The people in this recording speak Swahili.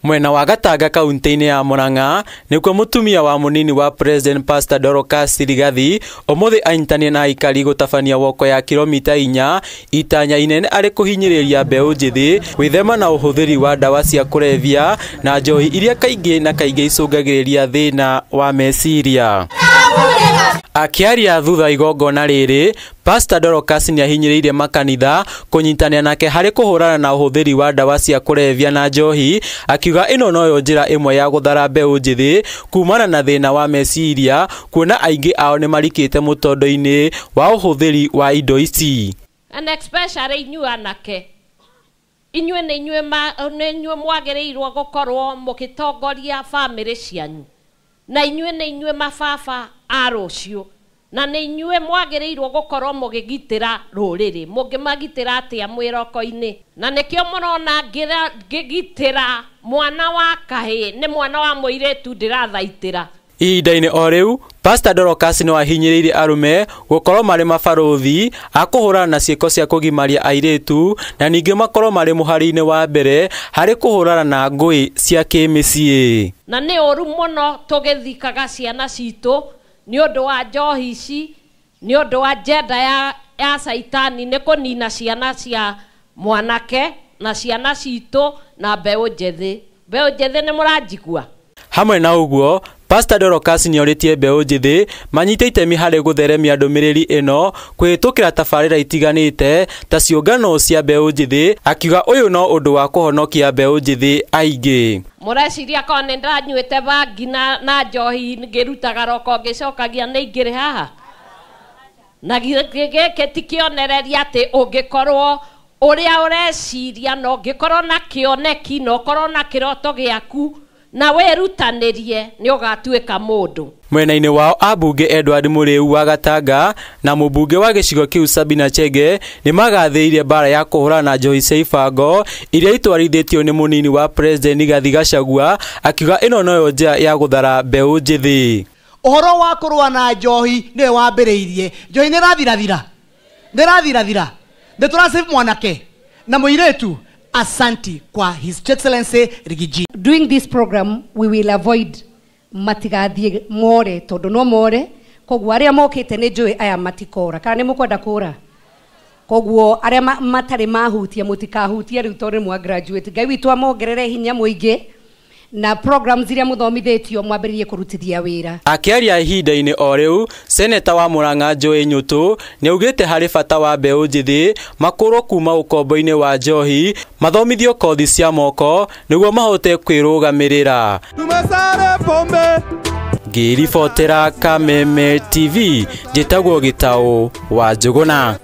Mwena wa Gatanga kaunti-ini ya Murang'a nikuo mutumia wa munini wa President Pastor DORCAS RIGATHI umuthi anyitanie na aikari gutabania woko ya kilomita 4 itanya inene ari kuhinyiriria mbeu njithi gwithema na uhuthiri wa ndawa cia kurebia na njohi iria kaingi na kaingi icungagiriria thina wa meciria. Akiaria thutha igongona riri, Pastor DORCAS niahinyiriirie makanitha kunyitania nake hari kuhurana na uhuthiri wa ndawa cia kurebia na njohi, akiuga ino noyo njira imwe ya guthara mbeu njithi kumana na thina wa meciria, kuona aingi ao ni marikite mutondo-ini wa uhuthiri wa indo ici. And especially inyuĩ anake, inyuĩ nĩ inyuĩ mwagĩrĩirwo gũkorwo mũgĩtongoria family cianyu, na inyuĩ nĩ inyuĩ mababa a rũciũ, na nĩ inyuĩ mwagĩrĩirwo gũkorwo mũgĩgitĩra rũrĩrĩ, mũngĩmagitĩra atĩa mwĩroko-inĩ, na nĩkĩo mũrona ngĩgitĩra mwana wa kahĩ, nĩ mwana wa mũirĩtu ndĩrathaitĩra. Ihinda-inĩ o riu, Pastor DORCAS no ahinyiriirie arume gukorwo mari mabarothi akuhurana na ciiko cia kugimaria airitu na ningi makorwo mari muhari-ini wa mbere hari kuhurana na ngui cia kimicii. Na nĩ ũru mũno tũgĩthikaga ciana citũ nĩ ũndũ wa njohi ici, nĩ ũndũ wa njenda ya saitani nĩ kũnina ciana cia mwanake na ciana citũ na mbeũ njethi. Mbeũ njethi nĩ mũranjigua? Hamwe na uguo, Pastor DORCAS nioritie mbeu njithi manyite itemi hari gutheremia ndumiriri ino kwitukira tabarira itiganite ta ciungano cia mbeu njithi, akiuga uyu no undu wa kuhonokia mbeu njithi aingi. Mureciria ko nĩ ndanyuĩte bangi na njohi ngĩrutaga roko ngĩcokagia nĩ ingĩrĩ haha, na gĩkĩ ti kĩonereria atĩ ũngĩkorwo ũrĩa ũreciria no ngĩkorwo na kĩoneki no ũkorwo na kĩroto gĩaku na werutanĩrie nĩ ũgatuĩka mũndũ. Mwena-inĩ wao ambunge Edward Mbeu wa Gatanga na mũmbunge wa gĩcigo kĩu Sabina Chege nĩ magathĩire bara ya kuhurana na njohi cia ibango iria itwarithĩtio nĩ munini wa President Rigathi Gachagua, akiuga ĩno noyo njĩra ya guthara mbeu njithi. Ũhoro wa kũrũa na njohi nĩ wambĩrĩirie. Njohi nĩ rathirathira nĩ tũrasave mwanake na mũirĩtu. Asanti kwa His Excellency Rigiji. During this program, we will avoid matigathie more, tondu no more, koguo aria mokite ni njui aya matikora. Kana ni mukwenda kura? Koguo aria matari mahutia mutikahutia riu tondu mwa graduate. Ngai witu amongerere hinya muingi na programs iria muthomithitio mwambiririe kurutithia wira. Akiaria ihinda-ini o riu, Senator wa Murang'a Joe Nyutu ni augite hari bata wa mbeu njithi makurwo kuma ukombo-ini wa njohi mathomithio kothi cia moko niguo mahote kwirugamirira. Ngiribotera Kameme TV, njitagwo Gitau wa Njuguna.